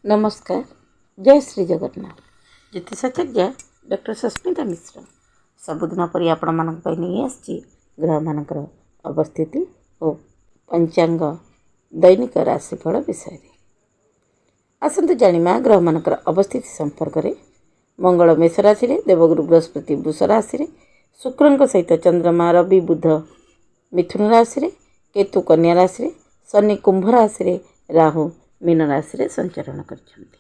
नमस्कार। जय श्री जगन्नाथ। ज्योतिषाचार्य डॉक्टर सस्मिता मिश्र सबुदिन पर आपण मानक नहीं आसी ग्रह मानकर अवस्थिति और पंचांग दैनिक राशिफल विषय आसतु जानिमा ग्रह मानकर अवस्थिति संपर्क में। मंगल मेष राशि रे, देवगुरु बृहस्पति वृष राशि रे, शुक्र सहित चंद्रमा रवि बुध मिथुन राशि रे, केतु कन्या राशि रे, शनि कुंभ राशि रे, राहु मीन राशि रे संचरण करछन्ति।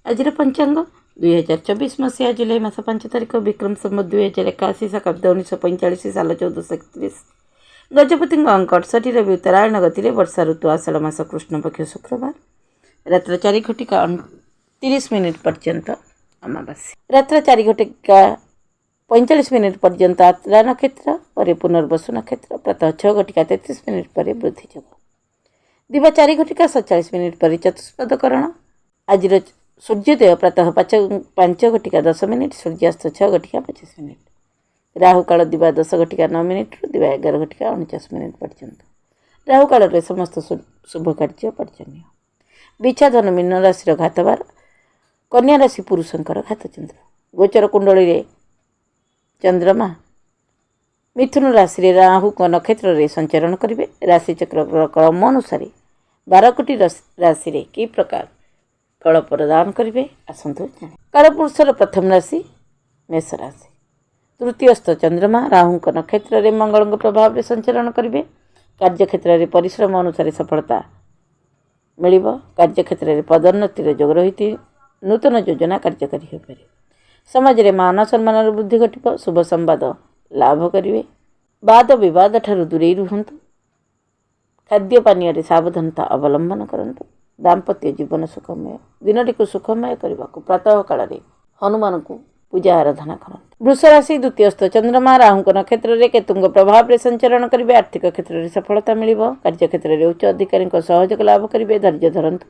आज पंचांग 2024 मसीहा जुलाई मास 5 तारिख विक्रम संवत 2081 शकाब्द 1945 साल 1431 गजपति अंक 68 रवि उत्तरायण गति वर्षा ऋतु आषाढ़ मास कृष्ण पक्ष शुक्रवार रात्र 4 घटिका 30 मिनिट पर्यंत अमावास्या रात्र 4 घटिका 45 मिनिट पर्यंत आत्रा नक्षत्र पर पुनर्वसु नक्षत्र प्रातः 6 घटिका 33 मिनिट पर वृद्धि योग दिवा 4 घटिका 47 मिनिट पर चतुष्पद करण। आज सूर्योदय प्रातः 5 घटिका 10 मिनिट सूर्यास्त 6 घटिका 25 मिनिट राहु काल दिवा 10 घटिका 9 मिनिट दिवा 11 घटिका 49 मिनिट पर्यंत राहु काल रे समस्त शुभ कार्य पर्जन्य। बिछा धनु मीन राशि घातवार कन्या राशि पुरुषंकर घात चंद्र गोचर कुंडली रे चंद्रमा मिथुन राशि रे राहु नक्षत्र रे संचरण करिवे। राशि चक्र क्रम अनुसार 12 कोटी राशि रे की प्रकार फल प्रदान करिवे आसंतु जाने। कालपुरुषर प्रथम राशि मेष राशि तृतीयस्थ चंद्रमा राहु नक्षत्र रे मंगल प्रभाव रे संचरण करिवे। कार्य क्षेत्र रे परिश्रम अनुसार सफलता मिलिबो। कार्य क्षेत्र रे पदोन्नति रे जोग रहिति नूतन योजना कार्यकारी हो पारे। समाज रे मान सम्मान वृद्धि घटिबो। शुभ संवाद लाभ करिवे। वाद विवाद ठारू दूरे रुहंतु। खाद्य पानीय रे सावधानता अवलंबन करंतु। दाम्पत्य जीवन सुखमय दिनटी को सुखमय करने को प्रातः काल रे हनुमान को पूजा आराधना करंतु। वृष राशि द्वितीयस्थ चंद्रमा राहु नक्षत्र रे केतुंग प्रभाव रे संचरण करिवे। आर्थिक क्षेत्र रे सफलता मिलिबो। कार्य क्षेत्र रे उच्च अधिकारी सहयोग लाभ करिवे। धैर्य धरंतु।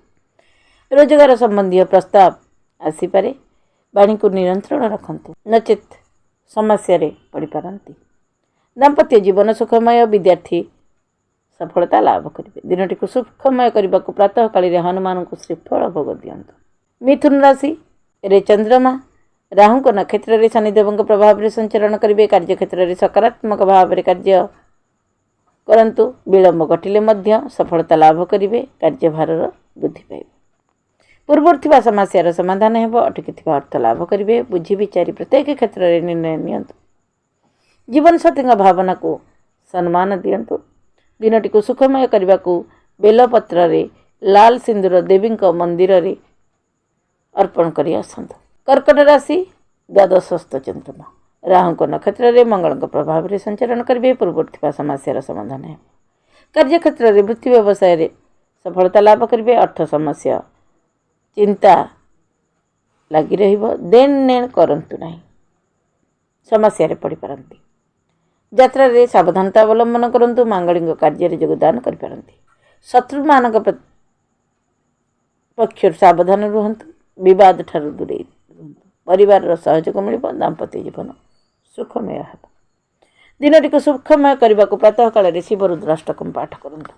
रोजगार संबंधी प्रस्ताव आसी पारे। वाणी को नियंत्रण रखंतु नचेत समस्या रे पड़ी पारंती। दाम्पत्य जीवन सुखमय विद्यार्थी सफलता लाभ करिवे। दिनटी को सुखमय करने को प्रातः काल रे हनुमान को श्रीफल भोग दियंतु। मिथुन राशि रे चंद्रमा राहु नक्षत्र रे शनिदेव प्रभाव रे संचरण करिवे। कार्य क्षेत्र रे सकारात्मक भाव रे कार्य करंतु। विलंब घटिले मध्य सफलता लाभ करिवे। कार्यभार वृद्धि पाइबे। पूर्वर थिबा समस्यार समाधान हेबो। अटकिथिबा अर्थ लाभ करिवे। बुझी विचारी प्रत्येक क्षेत्र रे निर्णय नियंतु। जीवन साथी भावना को सम्मान दियंतु। दिनटी को सुखमय करने को बेलपत्र रे लाल सिंदूर देवी मंदिर रे अर्पण करी आसंतु। कर्कट राशि द्वादशस्थ चंद्रमा राहु नक्षत्र रे मंगल प्रभाव रे संचरण करिवे। पूर्वर थिबा समस्यार समाधान हेबो। कार्य क्षेत्र रे वृत्ति व्यवसाय रे सफलता लाभ करिवे। अर्थ समस्या चिंता लगी रहिबो। देन नेण करंतु नाही समस्या रे पड़ी पारंती। यात्रा रे सावधानता अवलंबन करंतु। मांगलिक कार्य रे योगदान करि पारंती। शत्रु मानक पक्ष सावधान रुहंतु। विवाद ठारू दूरे रुहंतु। परिवार सहयोग मिलिबो। दाम्पत्य जीवन सुखमय हेबो। दिनटी को सुखमय करने को प्रातः काल रे शिव रुद्राष्टकम पाठ करंतु।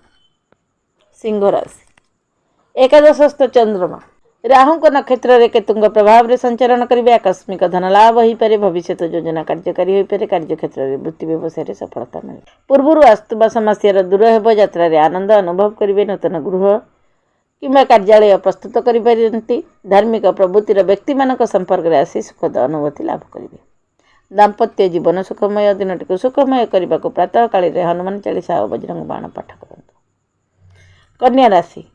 सिंह राशि एकादशस्थ चंद्रमा राहु नक्षत्र रे केतुंग प्रभाव रे संचरण करिवे। आकस्मिक धन लाभ हो पारे। भविष्य योजना कार्यकारी हो पारे। कार्य क्षेत्र रे वृत्ति व्यवसाय रे सफलता मिले। पूर्वर आस्तुबा समस्या दूर हेबो। यात्रा रे आनंद अनुभव करिवे। नूतन गृह किंबा कार्यालय प्रस्तुत करि पारंती। धार्मिक प्रवृत्तिर व्यक्ति मानक संपर्क रे आसी सुखद अनुभूति लाभ करिवे। दाम्पत्य जीवन सुखमय दिनटी को सुखमय करने को प्रातः काल रे हनुमान चालीसा और बजरंग बाण पाठ करंतु। कन्या राशि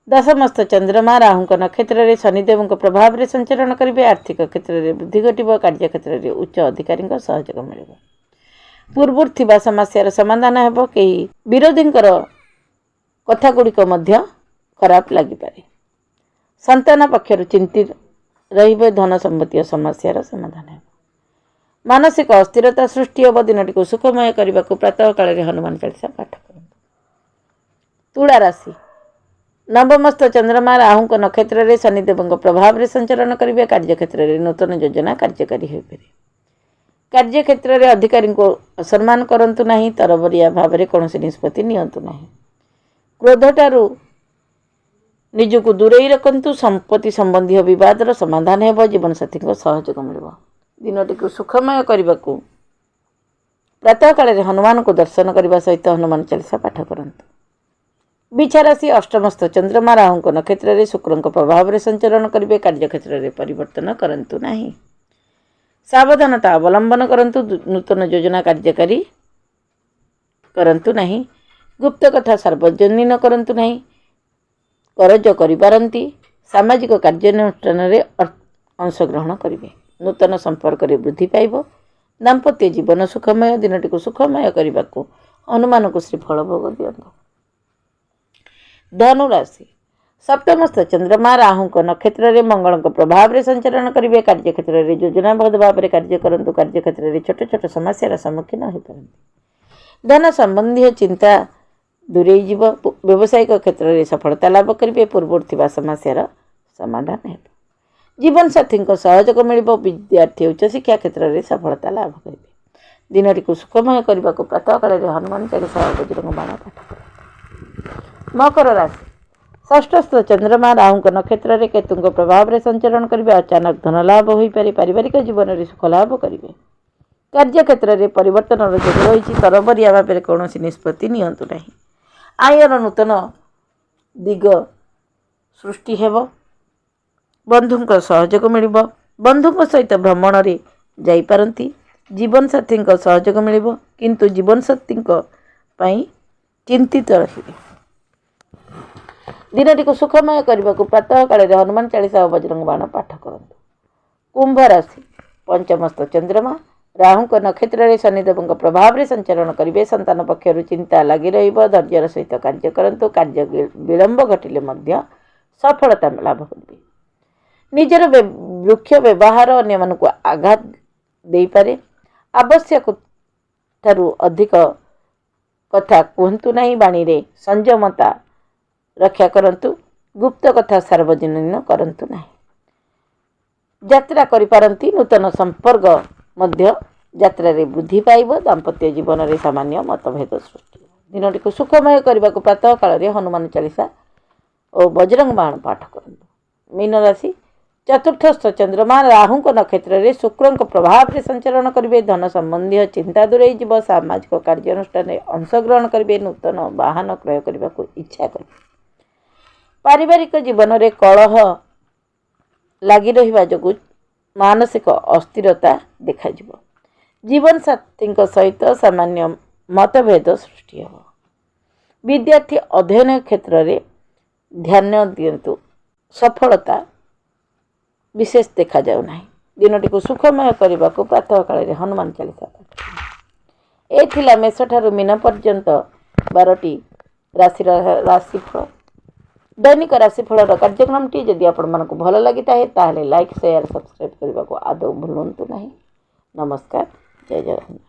दशमस्थ चंद्रमा राहु नक्षत्र रे शनिदेव प्रभाव रे संचरण करिवे। आर्थिक क्षेत्र रे वृद्धि घटिबो। कार्य क्षेत्र रे उच्च अधिकारी सहयोग मिलिबो। पूर्वर थिबा समस्यार समाधान हेबो। केही विरोधींकर कथा गुड़िक मध्य खराब लागि पारे। संतान पक्षर चिंतित रहिबे। धन संबंधी समस्यार समाधान हेबो। मानसिक अस्थिरता सृष्टि हेबो। दिनटी को सुखमय करने को प्रातः काल रे हनुमान चालीसा पाठ करंतु। तुला राशि नवमस्थ चंद्रमा राहु नक्षत्र रे शनिदेव प्रभाव रे संचरण करिवे। कार्य क्षेत्र रे नूतन योजना कार्यकारी हो पारे। कार्य क्षेत्र रे अधिकारी को असम्मान करंतु नाही। तरबरिया भाव रे कोनोसी निष्पत्ति नियंतु नाही। क्रोध ठारू ନିଜକୁ ଦୂରେଇ ରଖନ୍ତୁ। ସମ୍ପତ୍ତି ସମ୍ବନ୍ଧୀୟ ବିବାଦର ସମାଧାନ ହେବ। ଜୀବନସାଥୀଙ୍କ ସହଯୋଗ ମିଳିବ। ଦିନଟିକୁ ସୁଖମୟ କରିବାକୁ ପ୍ରାତଃ କାଳରେ ହନୁମାନଙ୍କୁ ଦର୍ଶନ କରିବା ସହିତ ହନୁମାନ ଚାଳିଶା ପାଠ କରନ୍ତୁ। ବିଛା ରାଶି ଅଷ୍ଟମସ୍ଥ ଚନ୍ଦ୍ରମା ରାହୁଙ୍କ ନକ୍ଷତ୍ରରେ ଶୁକ୍ରଙ୍କ ପ୍ରଭାବରେ ସଞ୍ଚରଣ କରିବେ। କାର୍ଯ୍ୟକ୍ଷେତ୍ରରେ ପରିବର୍ତ୍ତନ କରନ୍ତୁ ନାହିଁ। ସାବଧାନତା ଅବଲମ୍ବନ କରନ୍ତୁ। ନୂତନ ଯୋଜନା କାର୍ଯ୍ୟକାରୀ କରନ୍ତୁ ନାହିଁ। ଗୁପ୍ତ କଥା ସାର୍ବଜନୀନ କରନ୍ତୁ ନାହିଁ। କରଜ କରିପାରନ୍ତି। ସାମାଜିକ କାର୍ଯ୍ୟାନୁଷ୍ଠାନରେ ଅଂଶଗ୍ରହଣ କରିବେ। ନୂତନ ସମ୍ପର୍କରେ ବୃଦ୍ଧି ପାଇବ। ଦାମ୍ପତ୍ୟ ଜୀବନ ସୁଖମୟ। ଦିନଟିକୁ ସୁଖମୟ କରିବାକୁ ହନୁମାନଙ୍କୁ ଶ୍ରୀଫଳ ଭୋଗ ଦିଅନ୍ତୁ। ଧନୁ ରାଶି ସପ୍ତମସ୍ଥ ଚନ୍ଦ୍ରମା ରାହୁଙ୍କ ନକ୍ଷତ୍ରରେ ମଙ୍ଗଳଙ୍କ ପ୍ରଭାବରେ ସଞ୍ଚରଣ କରିବେ। କାର୍ଯ୍ୟକ୍ଷେତ୍ରରେ ଯୋଜନାବଦ୍ଧ ଭାବରେ କାର୍ଯ୍ୟ କରନ୍ତୁ। କାର୍ଯ୍ୟକ୍ଷେତ୍ରରେ ଛୋଟ ଛୋଟ ସମସ୍ୟାର ସମ୍ମୁଖୀନ ହୋଇପାରନ୍ତି। ଧନ ସମ୍ବନ୍ଧୀୟ ଚିନ୍ତା ଦୂରେଇ ଯିବ। ବ୍ୟବସାୟିକ କ୍ଷେତ୍ରରେ ସଫଳତା ଲାଭ କରିବେ। ପୂର୍ବରୁ ଥିବା ସମସ୍ୟାର ସମାଧାନ ହେବ। ଜୀବନସାଥୀଙ୍କ ସହଯୋଗ ମିଳିବ। ବିଦ୍ୟାର୍ଥୀ ଉଚ୍ଚଶିକ୍ଷା କ୍ଷେତ୍ରରେ ସଫଳତା ଲାଭ କରିବେ। ଦିନଟିକୁ ସୁଖମୟ କରିବାକୁ ପ୍ରାତଃ କାଳରେ ହନୁମାନ ଚାଳିଶା ବଜ୍ରଙ୍ଗ ବାଣ ପାଠ କରନ୍ତୁ। ମକର ରାଶି ଷଷ୍ଠସ୍ଥ ଚନ୍ଦ୍ରମା ରାହୁଙ୍କ ନକ୍ଷତ୍ରରେ କେତୁଙ୍କ ପ୍ରଭାବରେ ସଞ୍ଚରଣ କରିବେ। ଅଚାନକ ଧନ ଲାଭ ହୋଇପାରେ। ପାରିବାରିକ ଜୀବନରେ ସୁଖ ଲାଭ କରିବେ। କାର୍ଯ୍ୟକ୍ଷେତ୍ରରେ ପରିବର୍ତ୍ତନର ଯୋଗ ରହିଛି। ତରବରିଆ ଭାବରେ କୌଣସି ନିଷ୍ପତ୍ତି ନିଅନ୍ତୁ ନାହିଁ। ଆୟର ନୂତନ ଦିଗ ସୃଷ୍ଟି ହେବ। ବନ୍ଧୁଙ୍କ ସହଯୋଗ ମିଳିବ। ବନ୍ଧୁଙ୍କ ସହିତ ଭ୍ରମଣରେ ଯାଇପାରନ୍ତି। ଜୀବନସାଥୀଙ୍କ ସହଯୋଗ ମିଳିବ, କିନ୍ତୁ ଜୀବନସାଥୀଙ୍କ ପାଇଁ ଚିନ୍ତିତ ରହିବେ। ଦିନଟିକୁ ସୁଖମୟ କରିବାକୁ ପ୍ରାତଃ କାଳରେ ହନୁମାନ ଚାଳିଶା ଓ ବଜରଙ୍ଗ ବାଣ ପାଠ କରନ୍ତୁ। କୁମ୍ଭ ରାଶି ପଞ୍ଚମସ୍ଥ ଚନ୍ଦ୍ରମା ରାହୁଙ୍କ ନକ୍ଷତ୍ରରେ ଶନିଦେବଙ୍କ ପ୍ରଭାବରେ ସଞ୍ଚରଣ କରିବେ। ସନ୍ତାନ ପକ୍ଷରୁ ଚିନ୍ତା ଲାଗି ରହିବ। ଧୈର୍ଯ୍ୟର ସହିତ କାର୍ଯ୍ୟ କରନ୍ତୁ। କାର୍ଯ୍ୟ ବିଳମ୍ବ ଘଟିଲେ ମଧ୍ୟ ସଫଳତା ଲାଭ କରିବେ। ନିଜର ବୃକ୍ଷ ବ୍ୟବହାର ଅନ୍ୟମାନଙ୍କୁ ଆଘାତ ଦେଇପାରେ। ଆବଶ୍ୟକ ଠାରୁ ଅଧିକ କଥା କୁହନ୍ତୁ ନାହିଁ। ବାଣୀରେ ସଂଯମତା ରକ୍ଷା କରନ୍ତୁ। ଗୁପ୍ତ କଥା ସାର୍ବଜନୀନ କରନ୍ତୁ ନାହିଁ। ଯାତ୍ରା କରିପାରନ୍ତି। ନୂତନ ସମ୍ପର୍କ ମଧ୍ୟ ଯାତ୍ରାରେ ବୃଦ୍ଧି ପାଇବ। ଦାମ୍ପତ୍ୟ ଜୀବନରେ ସାମାନ୍ୟ ମତଭେଦ ସୃଷ୍ଟି ହେବ। ଦିନଟିକୁ ସୁଖମୟ କରିବାକୁ ପ୍ରାତଃ କାଳରେ ହନୁମାନ ଚାଳିଶା ଓ ବଜରଙ୍ଗ ବାଣ ପାଠ କରନ୍ତୁ। ମୀନ ରାଶି ଚତୁର୍ଥସ୍ଥ ଚନ୍ଦ୍ରମା ରାହୁଙ୍କ ନକ୍ଷତ୍ରରେ ଶୁକ୍ରଙ୍କ ପ୍ରଭାବରେ ସଞ୍ଚରଣ କରିବେ। ଧନ ସମ୍ବନ୍ଧୀୟ ଚିନ୍ତା ଦୂରେଇ ଯିବ। ସାମାଜିକ କାର୍ଯ୍ୟାନୁଷ୍ଠାନରେ ଅଂଶଗ୍ରହଣ କରିବେ। ନୂତନ ବାହନ କ୍ରୟ କରିବାକୁ ଇଚ୍ଛା କରିବେ। ପାରିବାରିକ ଜୀବନରେ କଳହ ଲାଗି ରହିବା ଯୋଗୁଁ ମାନସିକ ଅସ୍ଥିରତା ଦେଖାଯିବ। ଜୀବନସାଥୀଙ୍କ ସହିତ ସାମାନ୍ୟ ମତଭେଦ ସୃଷ୍ଟି ହେବ। ବିଦ୍ୟାର୍ଥୀ ଅଧ୍ୟୟନ କ୍ଷେତ୍ରରେ ଧ୍ୟାନ ଦିଅନ୍ତୁ। ସଫଳତା ବିଶେଷ ଦେଖାଯାଉ ନାହିଁ। ଦିନଟିକୁ ସୁଖମୟ କରିବାକୁ ପ୍ରାତଃ କାଳରେ ହନୁମାନ ଚାଳିଶା ପାଠ କରନ୍ତୁ। ଏ ଥିଲା ମେଷଠାରୁ ମୀନ ପର୍ଯ୍ୟନ୍ତ 12ଟି ରାଶିର ରାଶିଫଳ। ଦୈନିକ ରାଶିଫଳର କାର୍ଯ୍ୟକ୍ରମଟି ଯଦି ଆପଣମାନଙ୍କୁ ଭଲ ଲାଗିଥାଏ ତାହେଲେ ଲାଇକ୍, ସେୟାର, ସବସ୍କ୍ରାଇବ୍ କରିବାକୁ ଆଦୌ ଭୁଲନ୍ତୁ ନାହିଁ। ନମସ୍କାର। ଜୟ ଜଗନ୍ନାଥ।